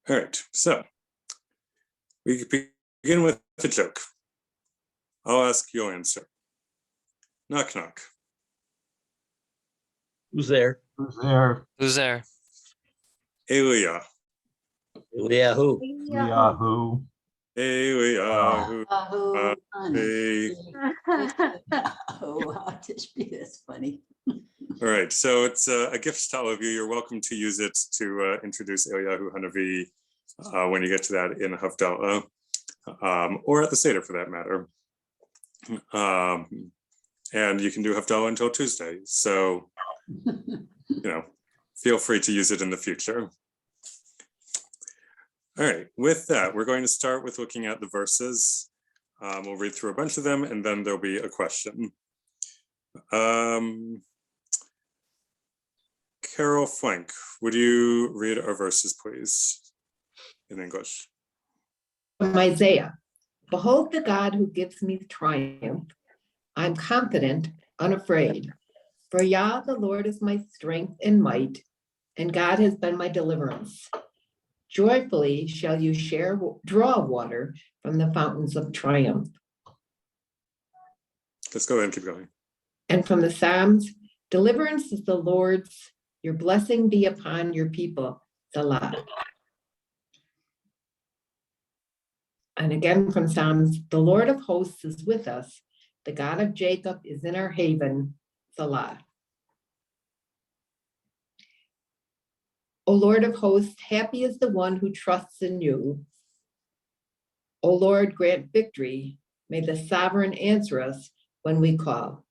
All right, so we begin with a joke. I'll ask, you'll answer. Knock, knock. Who's there? Who's there? Who's there? Eliah. Yeah, who? Yahoo. Eliah. Yahoo. Hey. Oh, Tishby, that's funny. All right, so it's a gift to all of you. You're welcome to use it to introduce Eliyahu Hanavi when you get to that in Havdalah, or at the Seder for that matter. And you can do Havdalah until Tuesday. So, feel free to use it in the future. All right, with that, we're going to start with looking at the verses. We'll read through a bunch of them and then there'll be a question. Carol Flank, would you read our verses, please, in English? From Isaiah, behold the God who gives me triumph. I'm confident, unafraid. For Yah, the Lord, is my strength and might, and God has been my deliverance. Joyfully shall you draw water from the fountains of triumph. Let's go ahead and keep going. And from the Psalms, deliverance is the Lord's, your blessing be upon your people, Salah. And again from Psalms, the Lord of hosts is with us. The God of Jacob is in our haven, Salah. O Lord of hosts, happy is the one who trusts in you. O Lord, grant victory. May the sovereign answer us when we call.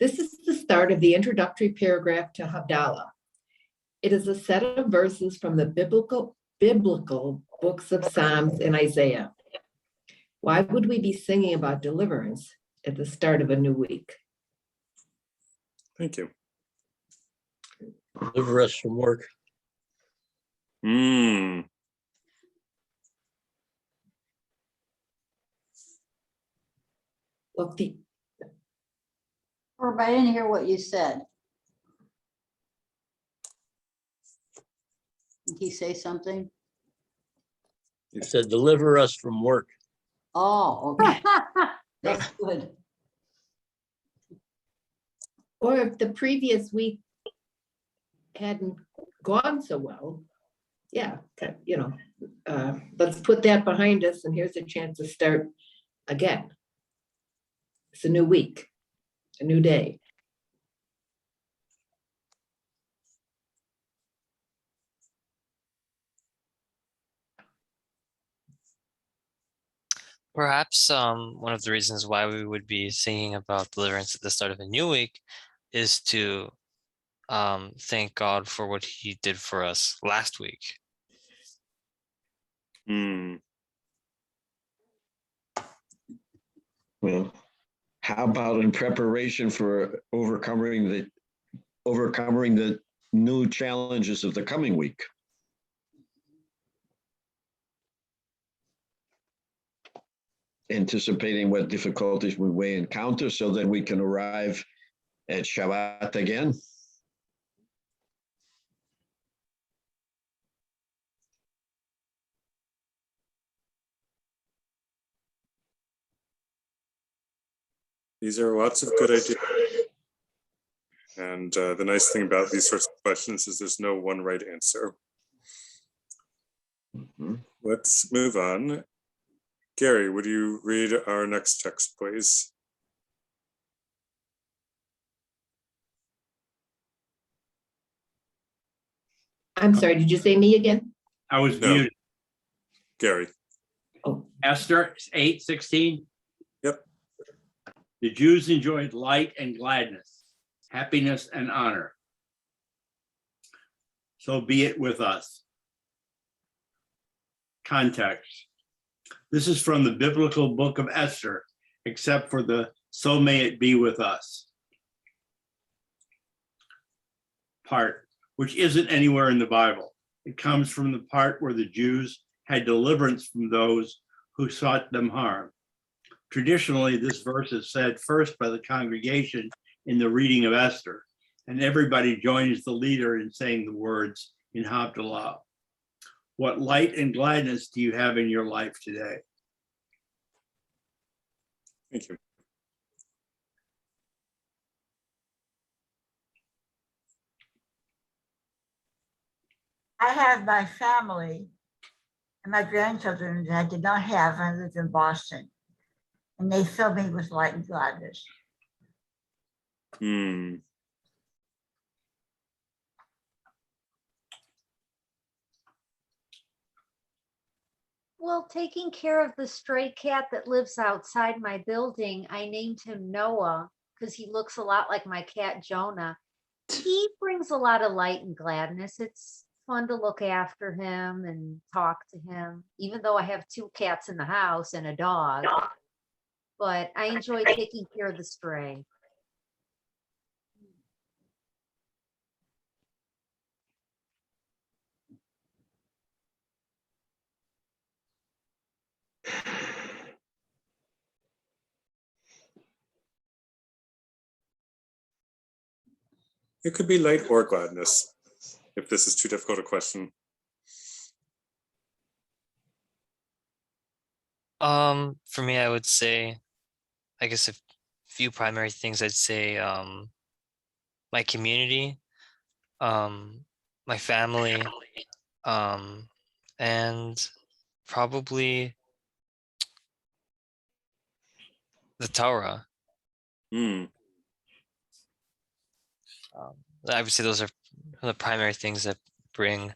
This is the start of the introductory paragraph to Havdalah. It is a set of verses from the biblical books of Psalms and Isaiah. Why would we be singing about deliverance at the start of a new week? Thank you. Deliver us from work. Well, Herb, I didn't hear what you said. Did he say something? You said deliver us from work. Oh, okay. That's good. or if the previous week hadn't gone so well, yeah, let's put that behind us and here's a chance to start again. It's a new week, a new day. Perhaps one of the reasons why we would be singing about deliverance at the start of a new week is to thank God for what he did for us last week. Well, how about in preparation for overcoming the new challenges of the coming week? Anticipating what difficulties we may encounter so that we can arrive at Shabbat again. These are lots of good ideas. And the nice thing about these sorts of questions is there's no one right answer. Let's move on. Gary, would you read our next text, please? I'm sorry, did you say me again? I was No. muted. Gary. Oh, Esther 8:16. Yep. The Jews enjoyed light and gladness, happiness and honor. So be it with us. Context. This is from the biblical book of Esther, except for the "so may it be with us" part, which isn't anywhere in the Bible. It comes from the part where the Jews had deliverance from those who sought them harm. Traditionally, this verse is said first by the congregation in the reading of Esther, and everybody joins the leader in saying the words in Havdalah. What light and gladness do you have in your life today? Thank you. I have my family and my grandchildren that I did not have when I lived in Boston. And they fill me with light and gladness. Hmm. Well, taking care of the stray cat that lives outside my building, I named him Noah because he looks a lot like my cat Jonah. He brings a lot of light and gladness. It's fun to look after him and talk to him, even though I have 2 cats in the house and a dog. But I enjoy taking care of the stray. It could be light or gladness, if this is too difficult a question. For me, I would say, I guess a few primary things. I'd say my community, my family, and probably the Torah. Hmm. I would say those are the primary things that bring,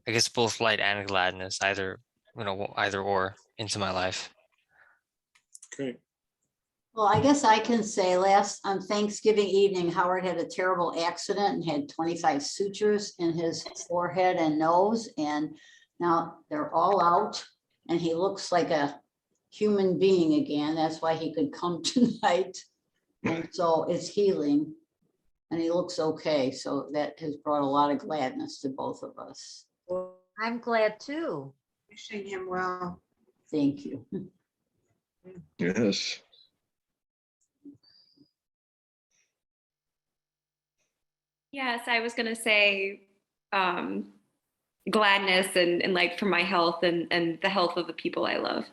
I guess, both light and gladness, either either or, into my life. Great. Well, I guess I can say on Thanksgiving evening, Howard had a terrible accident and had 25 sutures in his forehead and nose. And now they're all out and he looks like a human being again. That's why he could come tonight. And so it's healing and he looks okay. So that has brought a lot of gladness to both of us. I'm glad too. Wishing him well. Thank you. Yes. Yes, I was gonna say gladness and like for my health and the health of the people I love.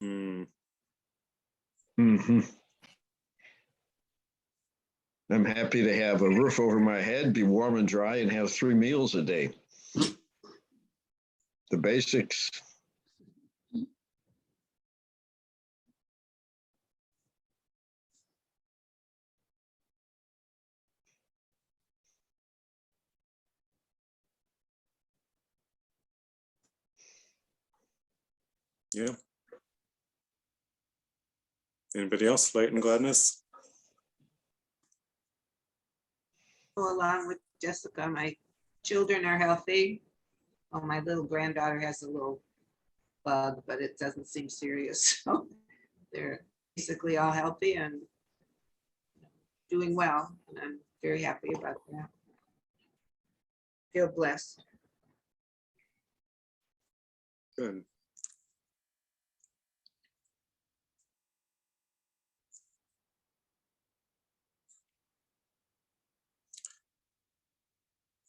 Hmm. Mhm. I'm happy to have a roof over my head, be warm and dry, and have 3 meals a day. The basics. Yeah. Anybody else? Light and gladness? Go along with Jessica, my children are healthy. Oh, my little granddaughter has a little bug, but it doesn't seem serious. So they're basically all healthy and doing well. And I'm very happy about that. Feel blessed. Good.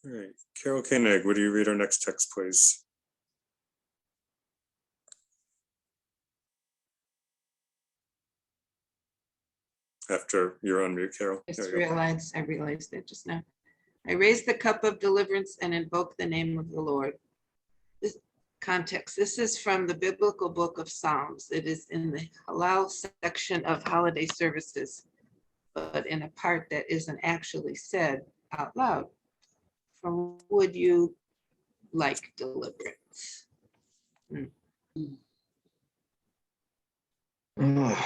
All right. Carol Koenig, would you read our next text, please? After you're on mute, Carol. I There you go. realized that just now. I raise the cup of deliverance and invoke the name of the Lord. This context, this is from the biblical book of Psalms. It is in the halal section of holiday services, but in a part that isn't actually said out loud. From would you like deliverance? Oh,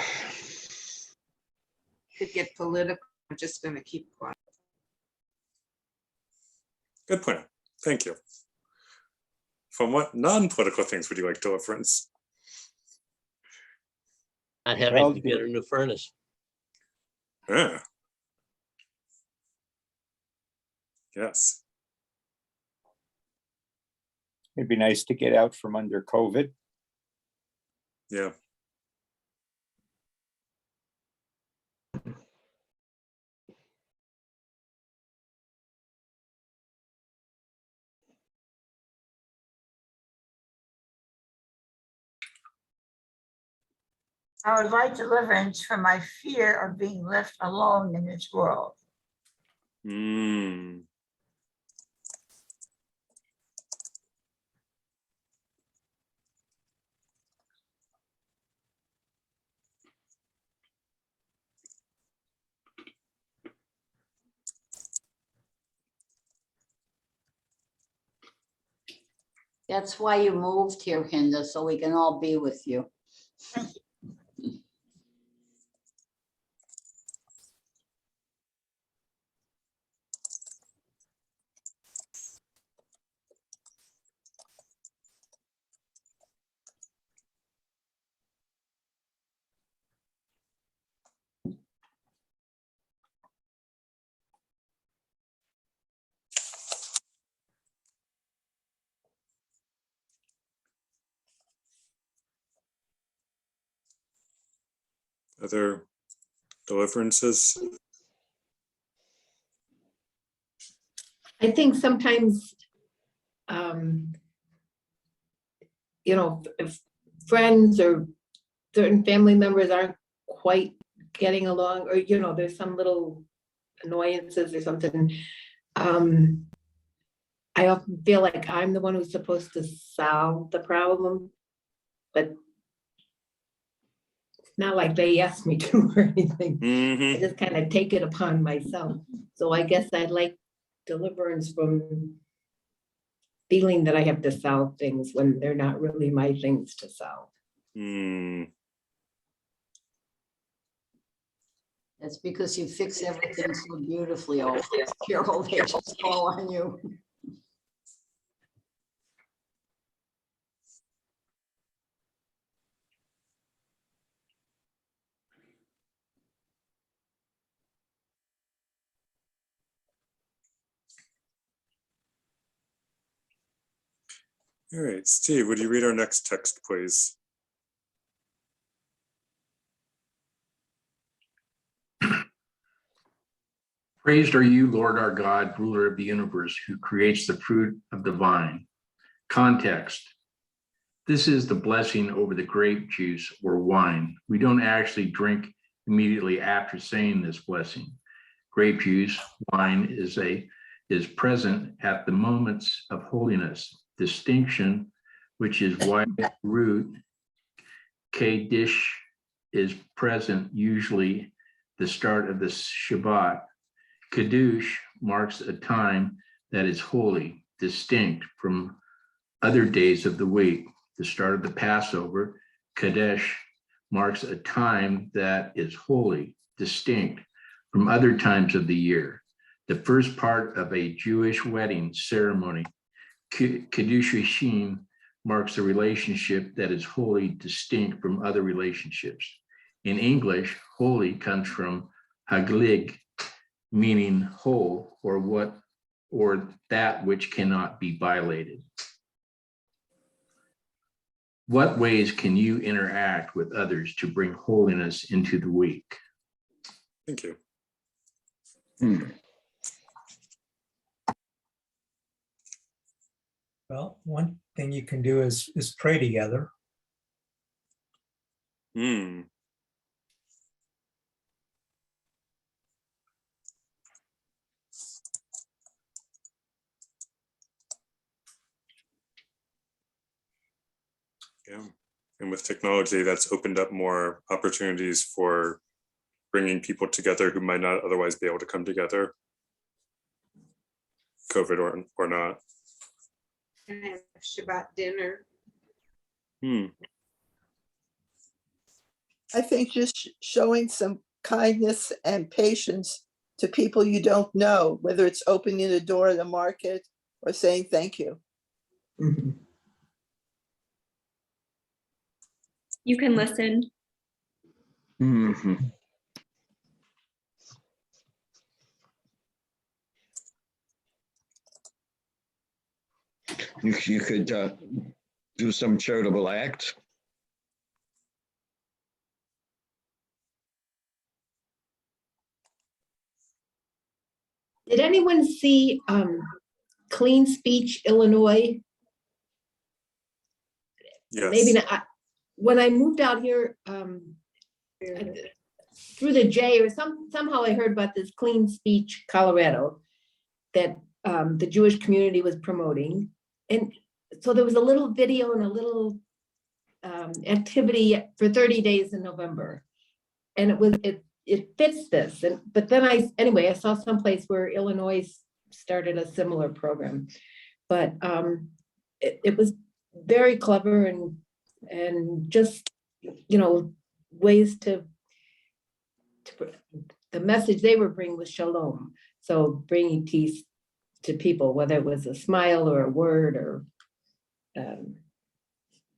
Could get political. I'm just going to keep quiet. Good point. Thank you. From what non-political things would you like deliverance? Not having to get a new furnace. Yeah. Yes. It'd be nice to get out from under COVID. Yeah. I would like deliverance from my fear of being left alone in this world. Mm. That's why you moved here, Hinda, so we can all be with you. Other deliverances? I think sometimes, if friends or certain family members aren't quite getting along, or, there's some little annoyances or something. I often feel like I'm the one who's supposed to solve the problem, but it's not like they asked me to or anything. I just kind of take it upon myself. So I guess I'd like deliverance from feeling that I have to solve things when they're not really my things to solve. Mm. That's because you fix everything so beautifully, oh, Carol, they just fall on you. All right, Steve, would you read our next text, please? Praised are you, Lord our God, ruler of the universe, who creates the fruit of the vine. Context. This is the blessing over the grape juice or wine. We don't actually drink immediately after saying this blessing. Grape juice, wine is present at the moments of holiness. Distinction, which is white root, Kaddish, is present usually the start of the Shabbat. Kiddush marks a time that is holy, distinct from other days of the week. The start of the Passover, Kadesh, marks a time that is holy, distinct from other times of the year. The first part of a Jewish wedding ceremony, Kiddushin, marks a relationship that is holy, distinct from other relationships. In English, holy comes from haglig, meaning whole, or that which cannot be violated. What ways can you interact with others to bring holiness into the week? Thank you. Well, one thing you can do is pray together. Mm. Yeah, and with technology, that's opened up more opportunities for bringing people together who might not otherwise be able to come together, COVID or not. And have Shabbat dinner. I think just showing some kindness and patience to people you don't know, whether it's opening the door at the market or saying thank you. Mm-hmm. You can listen. Mm-hmm. You could do some charitable act. Did anyone see Clean Speech, Illinois? Yes. Maybe not. When I moved out here, through the J or somehow I heard about this Clean Speech Colorado that the Jewish community was promoting. And so there was a little video and a little activity for 30 days in November. And it fits this. But then I saw someplace where Illinois started a similar program. But it was very clever and just, ways to the message they were bringing was shalom. So bringing peace to people, whether it was a smile or a word or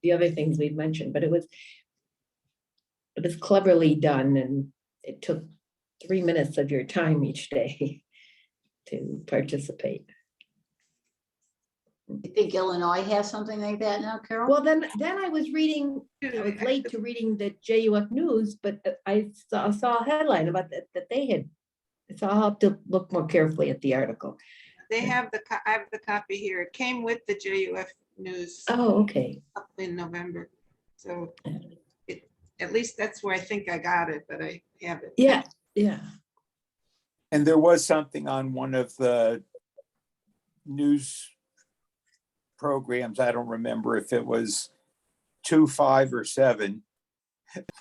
the other things we've mentioned, but it was cleverly done, and it took 3 minutes of your time each day to participate. You think Illinois has something like that now, Carol? Well, then I was reading, I was late to reading the JUF news, but I saw a headline about that they had, so I'll have to look more carefully at the article. They have I have the copy here. It came with the JUF news. Oh, okay. Up in November. So at least that's where I think I got it, but I have it. Yeah. And there was something on one of the news programs. I don't remember if it was 2, 5, or 7,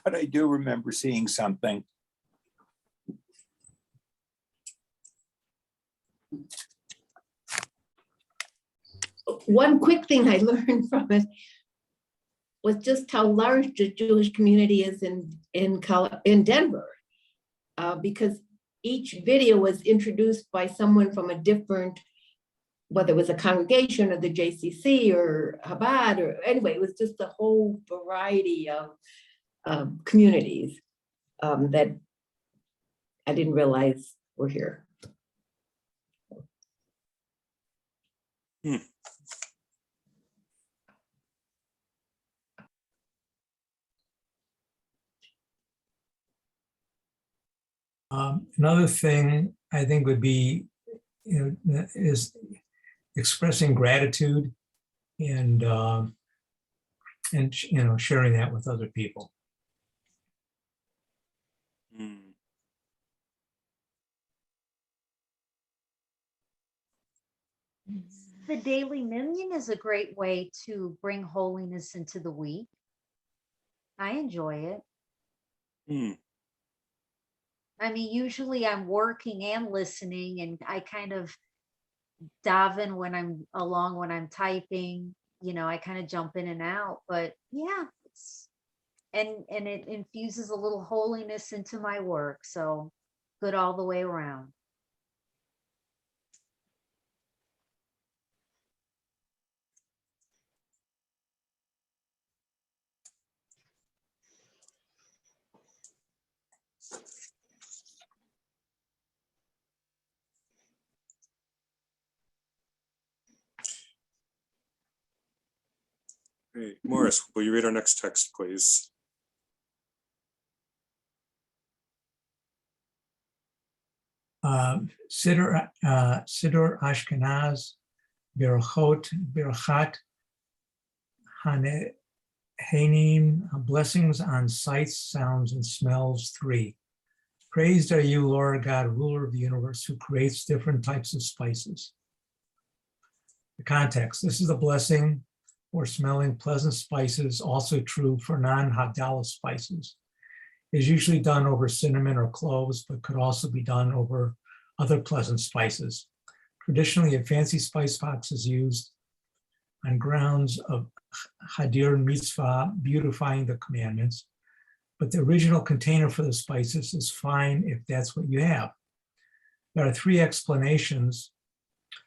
but I do remember seeing something. One quick thing I learned from it was just how large the Jewish community is in Denver, because each video was introduced by someone from a different, whether it was a congregation or the JCC or Chabad, or anyway, it was just a whole variety of communities that I didn't realize were here. Another thing I think would be, is expressing gratitude and sharing that with other people. The daily minion is a great way to bring holiness into the week. I enjoy it. I mean, usually I'm working and listening, and I kind of dive in when I'm typing, I kind of jump in and out, but yeah, and it infuses a little holiness into my work. So good all the way around. Great. Morris, will you read our next text, please? Siddur Ashkenaz, Birchat Hanim, blessings on sights, sounds, and smells. 3. Praised are you, Lord God, ruler of the universe, who creates different types of spices. The context: this is a blessing for smelling pleasant spices, also true for non-Havdalah spices. It is usually done over cinnamon or cloves, but could also be done over other pleasant spices. Traditionally, a fancy spice box is used on grounds of Hadir Mitzvah, beautifying the commandments, but the original container for the spices is fine if that's what you have. There are 3 explanations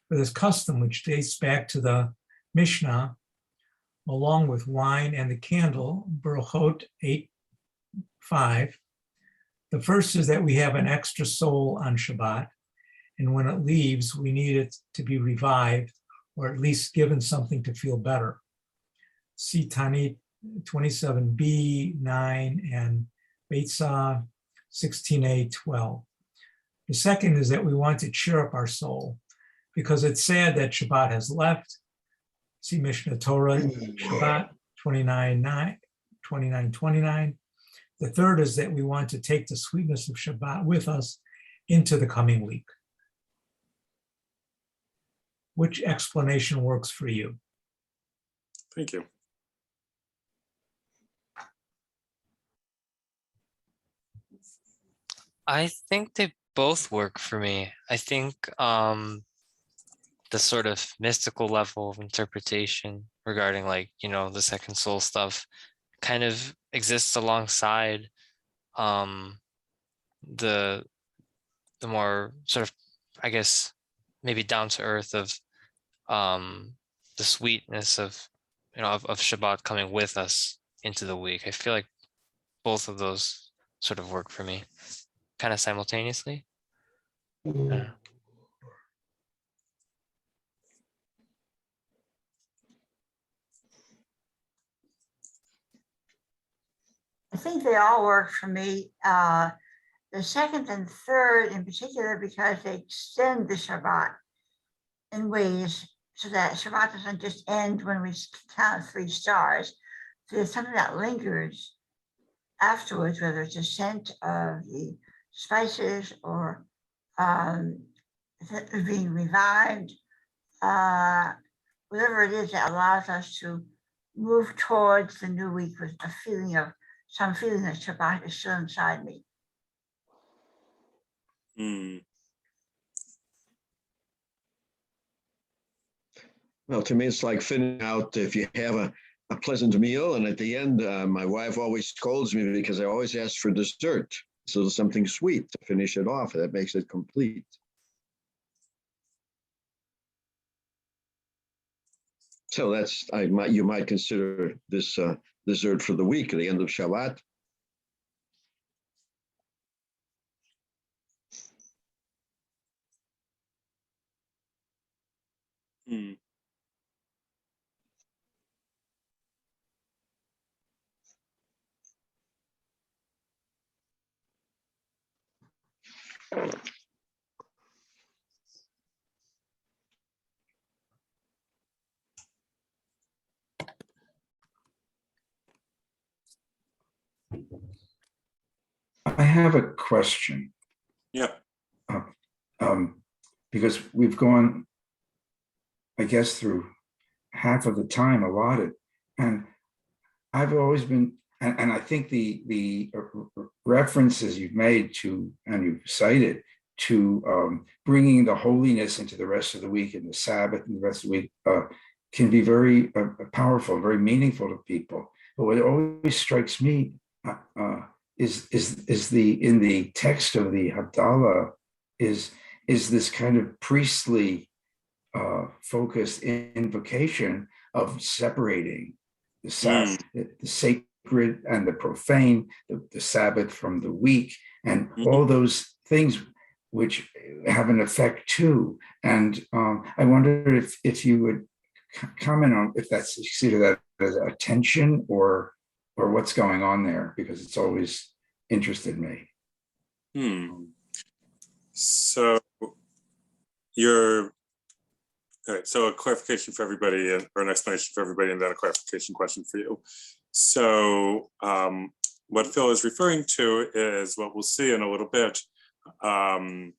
for this custom, which dates back to the Mishnah, along with wine and the candle, Berachot 8:5. The first is that we have an extra soul on Shabbat, and when it leaves, we need it to be revived, or at least given something to feel better. See Tanit 27b, 9, and Beitzah 16a, 12. The second is that we want to cheer up our soul, because it's sad that Shabbat has left. See Mishnah Torah, Shabbat 29:29. The third is that we want to take the sweetness of Shabbat with us into the coming week. Which explanation works for you? Thank you. I think they both work for me. I think the sort of mystical level of interpretation regarding, like, you know, the second soul stuff kind of exists alongside the more sort of, I guess, maybe down to earth of the sweetness of, you know, of Shabbat coming with us into the week. I feel like both of those sort of work for me kind of simultaneously. I think they all work for me. The second and third in particular, because they extend the Shabbat in ways so that Shabbat doesn't just end when we count 3 stars. So there's something that lingers afterwards, whether it's a scent of the spices or being revived, whatever it is that allows us to move towards the new week with a feeling of some feeling that Shabbat is still inside me. Well, to me, it's like fitting out if you have a pleasant meal, and at the end, my wife always scolds me because I always ask for dessert. So there's something sweet to finish it off. That makes it complete. So that's, you might consider this dessert for the week at the end of Shabbat. I have a question. Yeah. Because we've gone, I guess, through half of the time allotted, and I've always been, and I think the references you've made to, and you've cited to bringing the holiness into the rest of the week and the Sabbath and the rest of the week can be very powerful, very meaningful to people. But what always strikes me is the, in the text of the Havdalah is this kind of priestly focused invocation of separating the Sabbath, the sacred and the profane, the Sabbath from the week, and all those things which have an effect too. And I wonder if you would comment on if that's, you see that as a tension or what's going on there, because it's always interested me. So all right, so a clarification for everybody, or an explanation for everybody, and then a clarification question for you. So what Phil is referring to is what we'll see in a little bit. The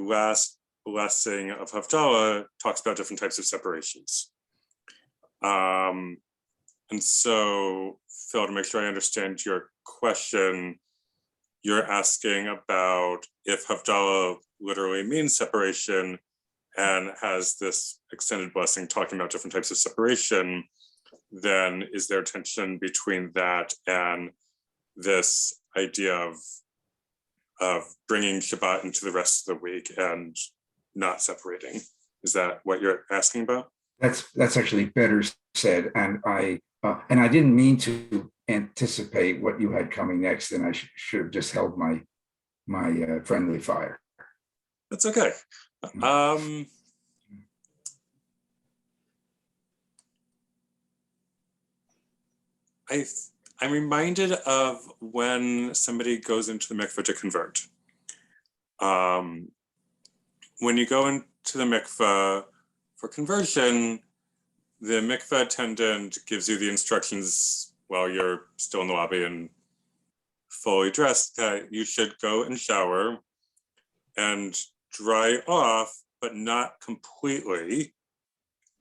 last blessing of Havdalah talks about different types of separations. And so, Phil, to make sure I understand your question, you're asking about if Havdalah literally means separation and has this extended blessing talking about different types of separation, then is there tension between that and this idea of bringing Shabbat into the rest of the week and not separating? Is that what you're asking about? That's actually better said, and I didn't mean to anticipate what you had coming next, and I should have just held my friendly fire. That's okay. I'm reminded of when somebody goes into the mikveh to convert. When you go into the mikveh for conversion, the mikveh attendant gives you the instructions while you're still in the lobby and fully dressed, that you should go and shower and dry off, but not completely,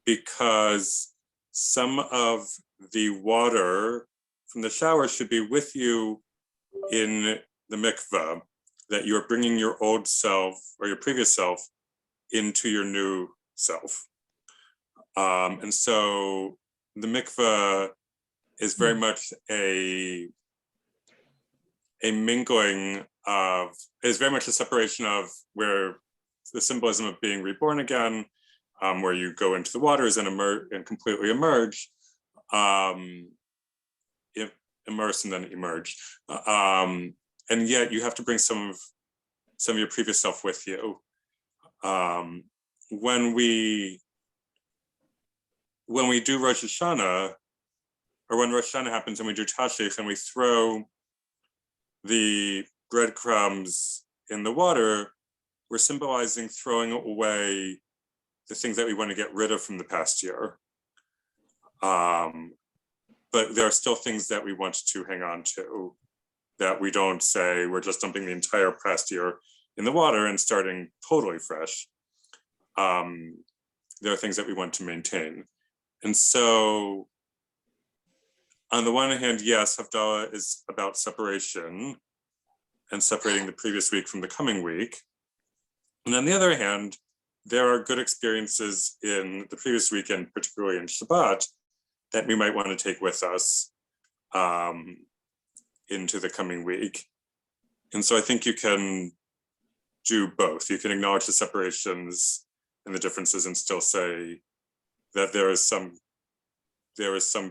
because some of the water from the shower should be with you in the mikveh, that you're bringing your old self or your previous self into your new self. And so the mikveh is very much a mingling of, is very much a separation of where the symbolism of being reborn again, where you go into the waters and emerge and completely emerge, immerse and then emerge. And yet you have to bring some of your previous self with you. When we do Rosh Hashanah, or when Rosh Hashanah happens and we do Tashlich and we throw the breadcrumbs in the water, we're symbolizing throwing away the things that we want to get rid of from the past year. But there are still things that we want to hang on to, that we don't say we're just dumping the entire past year in the water and starting totally fresh. There are things that we want to maintain. And so on the one hand, yes, Havdalah is about separation and separating the previous week from the coming week. And on the other hand, there are good experiences in the previous weekend, particularly in Shabbat, that we might want to take with us into the coming week. And so I think you can do both. You can acknowledge the separations and the differences and still say that there is some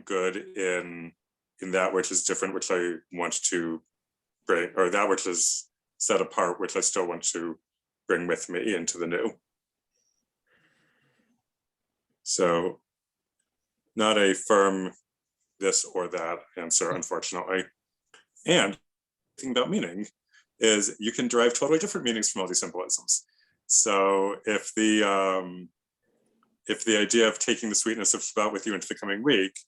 good in that which is different, which I want to bring, or that which is set apart, which I still want to bring with me into the new. So not a firm this or that answer, unfortunately. And the thing about meaning is you can derive totally different meanings from all these symbolisms. So if the idea of taking the sweetness of Shabbat with you into the coming week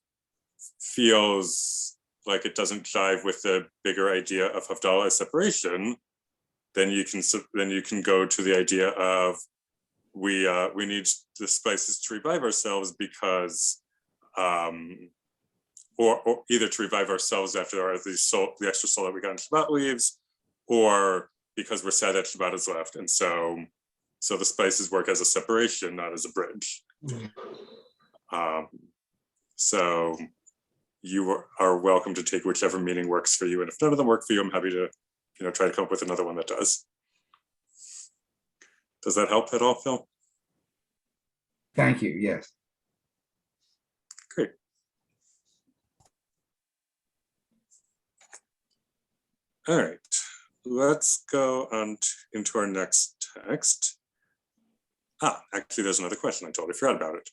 feels like it doesn't jive with the bigger idea of Havdalah as separation, then you can go to the idea of we need the spices to revive ourselves because or either to revive ourselves after the extra soul that we got in Shabbat leaves, or because we're sad that Shabbat is left. And so the spices work as a separation, not as a bridge. So you are welcome to take whichever meaning works for you. And if none of them work for you, I'm happy to try to come up with another one that does. Does that help at all, Phil? Thank you, yes. Great. All right, let's go on into our next text. Actually, there's another question. I totally forgot about it.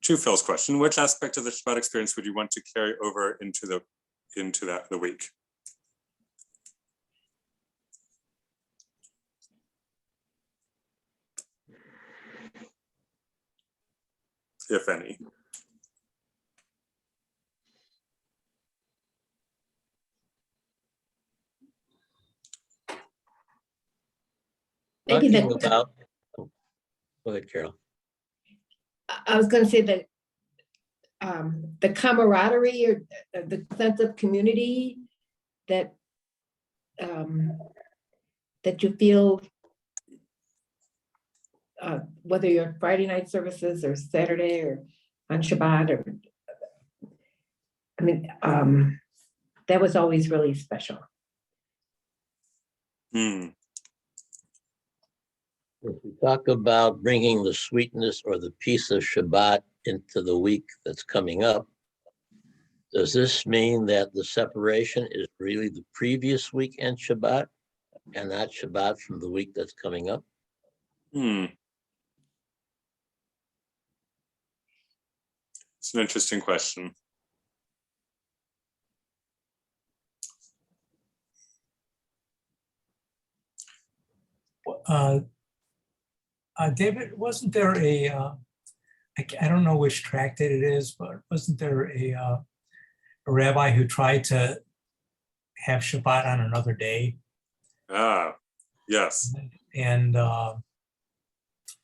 To Phil's question, which aspect of the Shabbat experience would you want to carry over into the week? If any. Maybe Talking about, go ahead, Carol. I was going to say that the camaraderie or the sense of community that that you feel, whether you're Friday night services or Saturday or on Shabbat, or I mean, that was always really special. If we talk about bringing the sweetness or the peace of Shabbat into the week that's coming up, does this mean that the separation is really the previous week and Shabbat, and not Shabbat from the week that's coming up? It's an interesting question. David, wasn't there I don't know which tractate it is, but wasn't there a rabbi who tried to have Shabbat on another day. Ah, yes. And there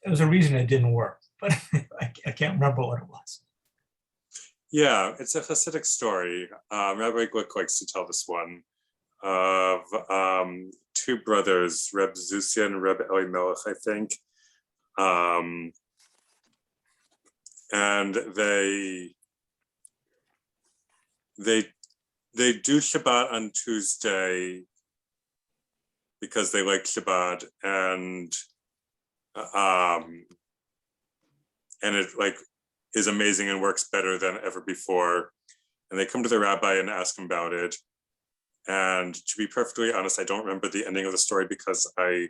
was a reason it didn't work, but I can't remember what it was. Yeah, it's a Hasidic story. Rabbi Glick likes to tell this one of two brothers, Reb Zusia and Reb Elimelech, I think. And they do Shabbat on Tuesday because they like Shabbat, and it like is amazing and works better than ever before. And they come to the rabbi and ask him about it. And to be perfectly honest, I don't remember the ending of the story because I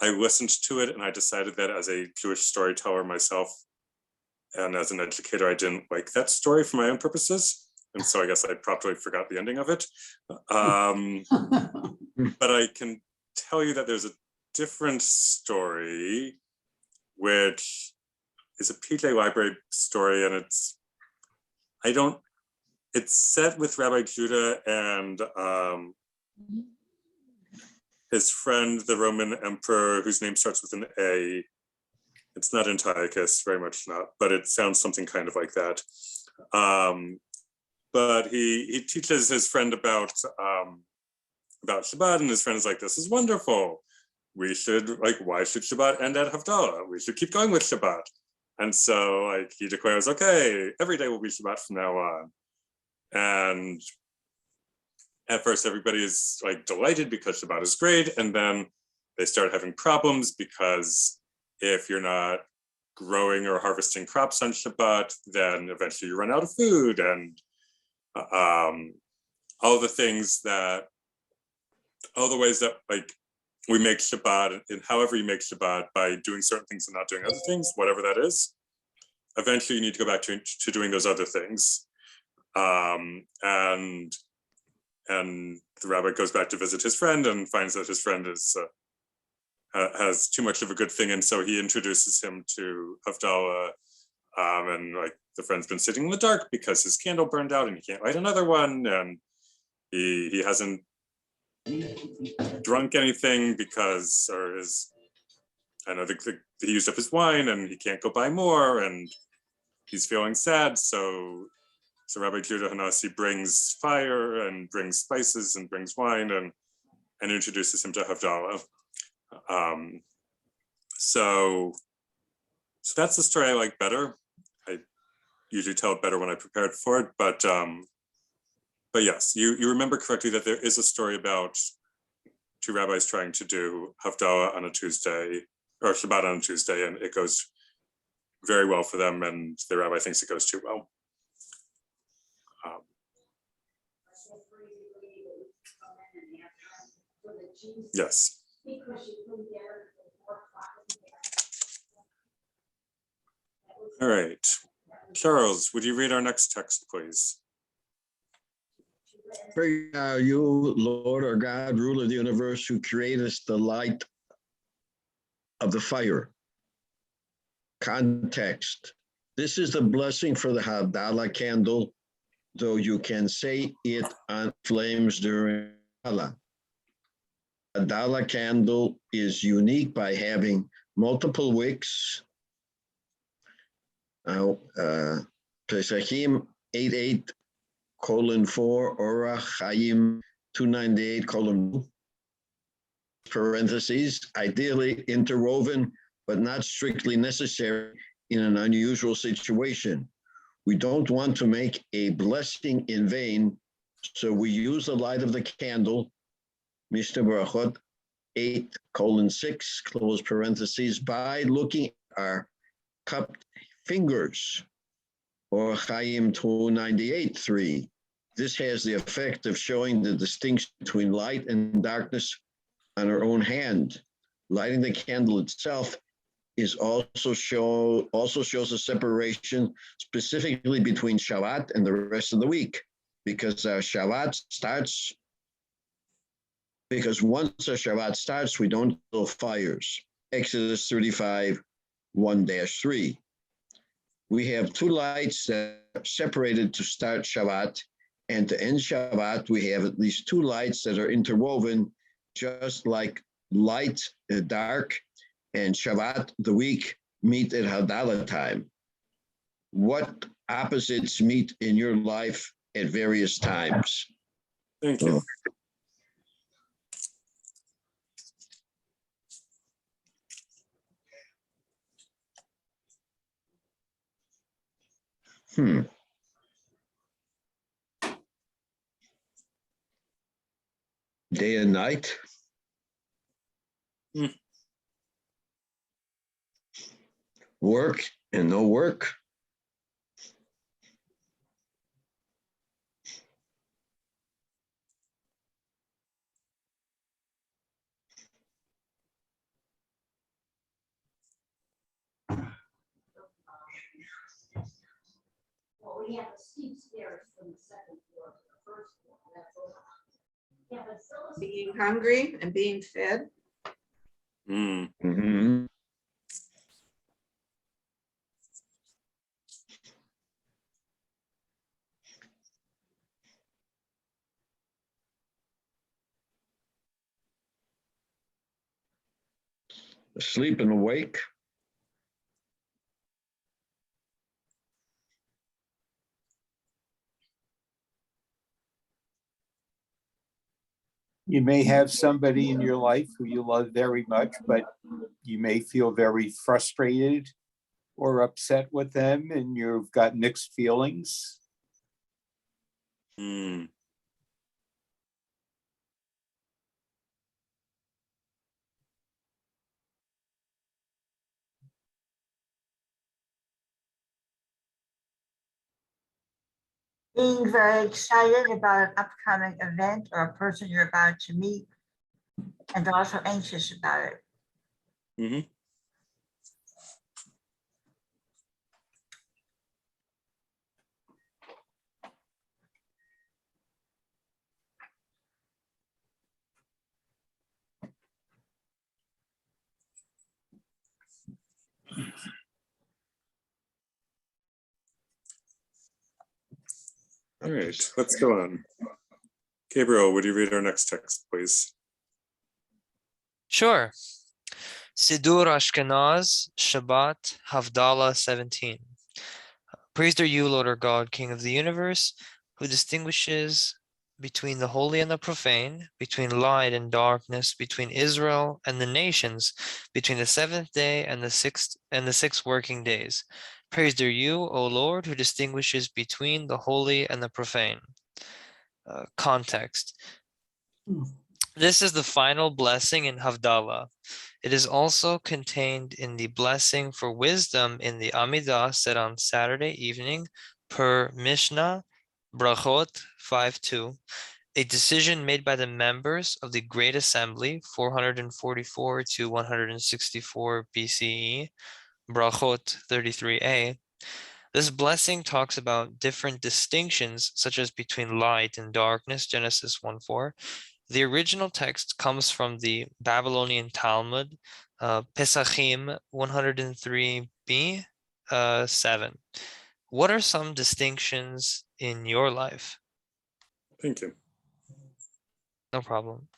listened to it and I decided that as a Jewish storyteller myself and as an educator, I didn't like that story for my own purposes. And so I guess I probably forgot the ending of it. But I can tell you that there's a different story, which is a PJ Library story, and it's set with Rabbi Judah and his friend, the Roman emperor, whose name starts with an A. It's not Antiochus, very much not, but it sounds something kind of like that. But he teaches his friend about Shabbat, and his friend is like, "This is wonderful. We should, like, why should Shabbat end at Havdalah? We should keep going with Shabbat." And so, like, he declares, "Okay, every day will be Shabbat from now on." And at first, everybody is like delighted because Shabbat is great, and then they start having problems because if you're not growing or harvesting crops on Shabbat, then eventually you run out of food, and all the ways that like we make Shabbat, and however you make Shabbat by doing certain things and not doing other things, whatever that is, eventually you need to go back to doing those other things. And the rabbi goes back to visit his friend and finds that his friend has too much of a good thing, and so he introduces him to Havdalah, and like the friend's been sitting in the dark because his candle burned out and he can't light another one, and he hasn't drunk anything because, he used up his wine and he can't go buy more, and he's feeling sad. So Rabbi Judah Hanasi brings fire and brings spices and brings wine and introduces him to Havdalah. So that's the story I like better. I usually tell it better when I prepared for it, but yes, you remember correctly that there is a story about two rabbis trying to do Havdalah on a Tuesday, or Shabbat on a Tuesday, and it goes very well for them, and the rabbi thinks it goes too well. Yes. All right. Charles, would you read our next text, please? Pray are you, Lord our God, ruler of the universe, who createst the light of the fire. Context. This is the blessing for the Havdalah candle, though you can say it on flames during Havdalah. Havdalah candle is unique by having multiple wicks. Now, Pesachim 88:4, Orach Chaim 298:2, parentheses, ideally interwoven, but not strictly necessary in an unusual situation. We don't want to make a blessing in vain, so we use the light of the candle, Mishnah Berachot 8:6, close parentheses, by looking at our cupped fingers, or Chaim 298:3. This has the effect of showing the distinction between light and darkness on our own hand. Lighting the candle itself is also shows a separation specifically between Shabbat and the rest of the week, because once a Shabbat starts, we don't build fires. Exodus 35:1-3. We have two lights that are separated to start Shabbat And to end Shabbat, we have at least two lights that are interwoven, just like light and dark, and Shabbat, the week, meet at Havdalah time. What opposites meet in your life at various times? Thank you. Day and night? Work and no work? Well, we have a steep stairs from the second floor to the first floor. That's all. Yeah, but still. Being hungry and being fed. Mm-hmm. Asleep and awake? You may have somebody in your life who you love very much, but you may feel very frustrated or upset with them, and you've got mixed feelings. Being very excited about an upcoming event or a person you're about to meet, and also anxious about it. All right, let's go on. Gabriel, would you read our next text, please? Sure. Sidur Ashkenaz, Shabbat, Havdalah 17. Praised are you, Lord our God, King of the universe, who distinguishes between the holy and the profane, between light and darkness, between Israel and the nations, between the seventh day and the six working days. Praised are you, O Lord, who distinguishes between the holy and the profane. Context. This is the final blessing in Havdalah. It is also contained in the blessing for wisdom in the Amidah said on Saturday evening per Mishnah, Brachot 5:2, a decision made by the members of the Great Assembly 444 to 164 BCE, Brachot 33a. This blessing talks about different distinctions, such as between light and darkness, Genesis 1:4. The original text comes from the Babylonian Talmud, Pesachim 103b, 7. What are some distinctions in your life? Thank you. No problem.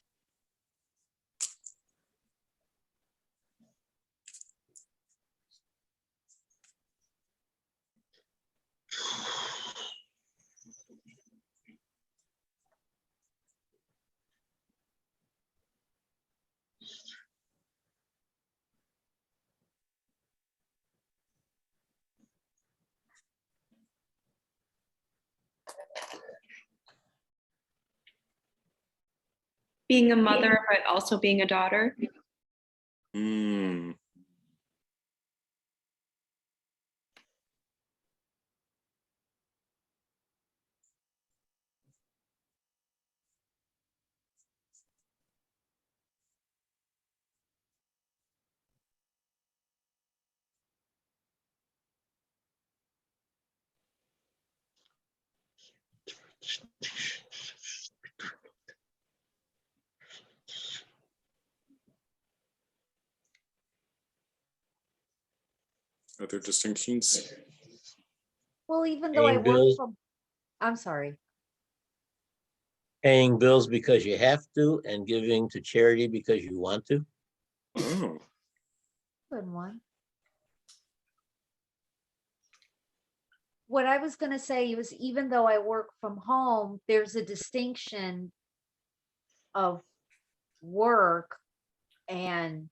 Being a mother, but also being a daughter. Other distinctions? Well, even though I work Bill. from, I'm sorry. Paying bills because you have to and giving to charity because you want to. Oh, Good one. What I was gonna say was, even though I work from home, there's a distinction of work and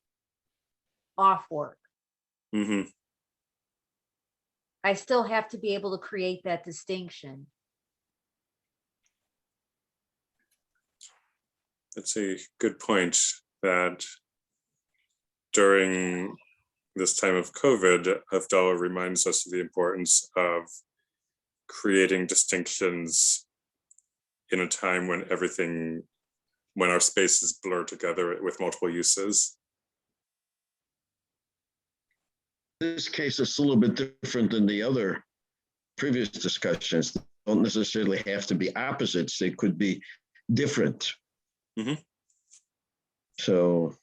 off work. hmm. I still have to be able to create that distinction. That's a good point, that during this time of COVID, Havdalah reminds us of the importance of creating distinctions in a time when when our spaces blur together with multiple uses. This case is a little bit different than the other previous discussions. They don't necessarily have to be opposites. They could be different. Mhm. So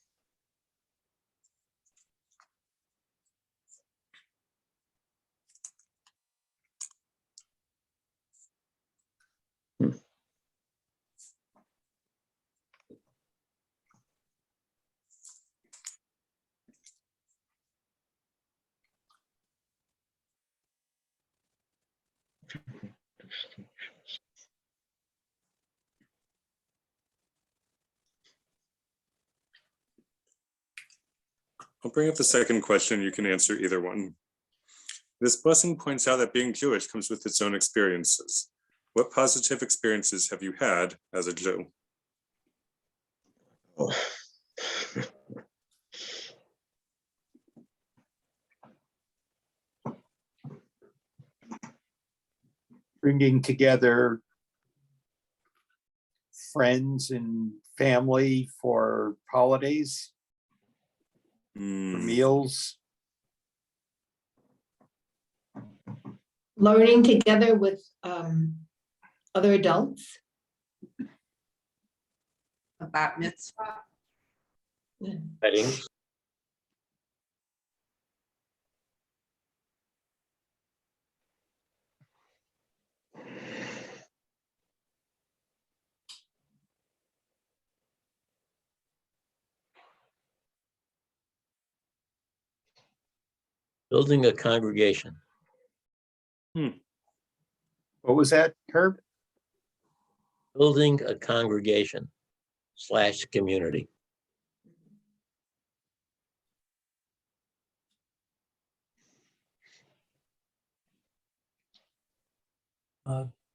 I'll bring up the second question. You can answer either one. This blessing points out that being Jewish comes with its own experiences. What positive experiences have you had as a Jew? oh. Bringing together friends and family for holidays, for meals. Learning together with other adults. A bat mitzvah. Weddings. Building a congregation. What was that, Herb? Building a congregation / community.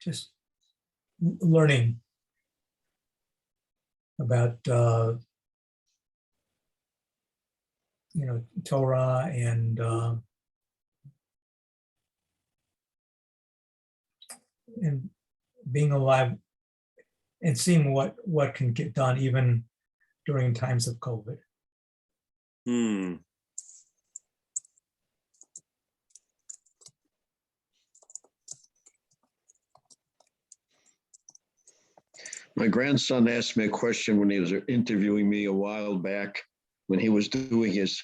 Just learning about Torah and being alive and seeing what can get done even during times of COVID. My grandson asked me a question when he was interviewing me a while back, when he was doing his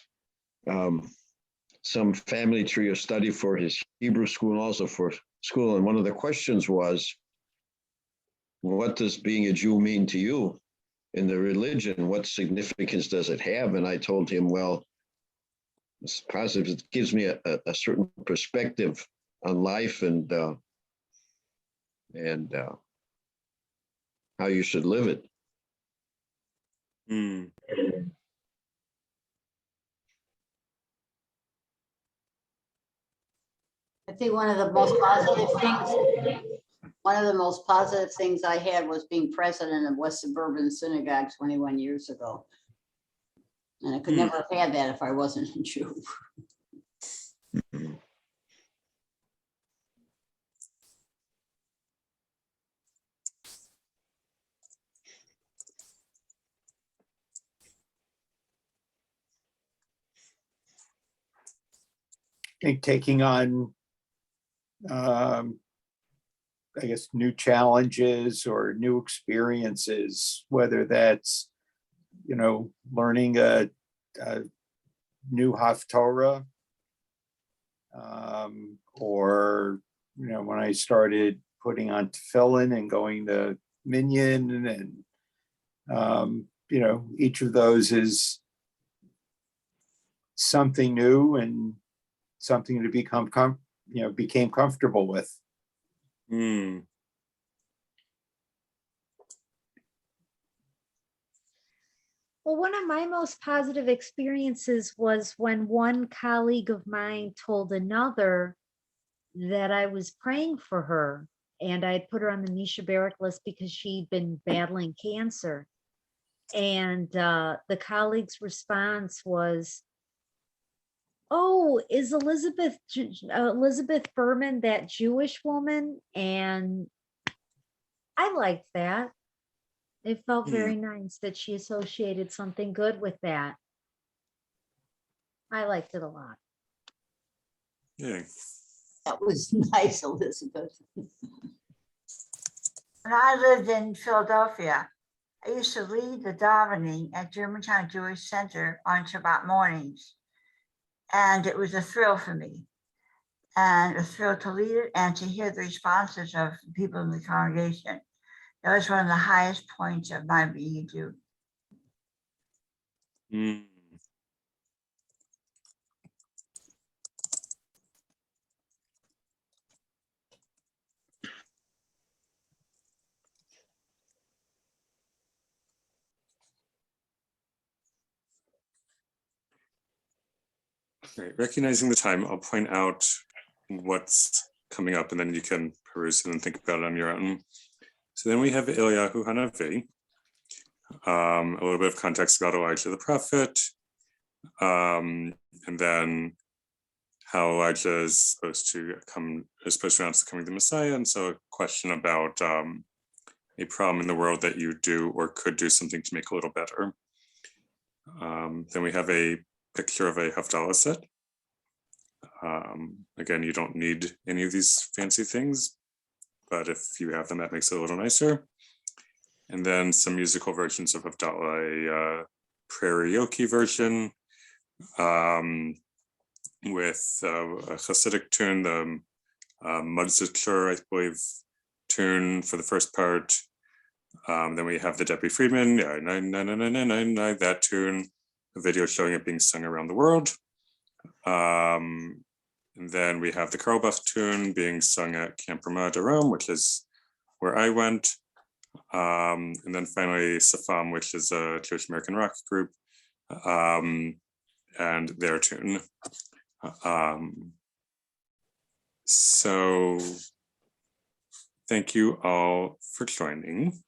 some family tree or study for his Hebrew school and also for school. And one of the questions was, what does being a Jew mean to you in the religion? What significance does it have? And I told him, well, it's positive. It gives me a certain perspective on life and how you should live it. I think one of the most positive things I had was being president of West Suburban Synagogue 21 years ago. And I could never have had that if I wasn't a Jew. I think taking on, I guess, new challenges or new experiences, whether that's, learning a new Haftorah, or, when I started putting on tefillin and going to, Minyan, and you know, each of those is something new and something to become became comfortable with. Hmm. Well, one of my most positive experiences was when one colleague of mine told another that I was praying for her, and I put her on the Misha Barak list because she'd been battling cancer. And the colleague's response was, "Oh, is Elizabeth Furman that Jewish woman?" And I liked that. It felt very nice that she associated something good with that. I liked it a lot. Yeah. That was nice, Elizabeth. When I lived in Philadelphia, I used to lead the davening at Germantown Jewish Center on Shabbat mornings. And it was a thrill for me, and a thrill to lead it and to hear the responses of people in the congregation. That was one of the highest points of my being a Jew. Mm. Right. Recognizing the time, I'll point out what's coming up, and then you can peruse it and think about it on your own. So then we have Eliyahu Hanavi, a little bit of context about Elijah the prophet, and then how Elijah is supposed to announce the coming of the Messiah, and so a question about a problem in the world that you do or could do something to make a little better. Then we have a picture of a Havdalah set. Again, you don't need any of these fancy things, but if you have them, that makes it a little nicer. And then some musical versions of Havdalah, a karaoke version with a Hasidic tune, the Mudzitcher, I believe, tune for the first part. Then we have the Debbie Friedman, that tune, a video showing it being sung around the world. And then we have the Karlbach tune being sung at Camp Ramah Darom, which is where I went. And then finally Safam, which is a Jewish American rock group, and their tune. So thank you all for joining.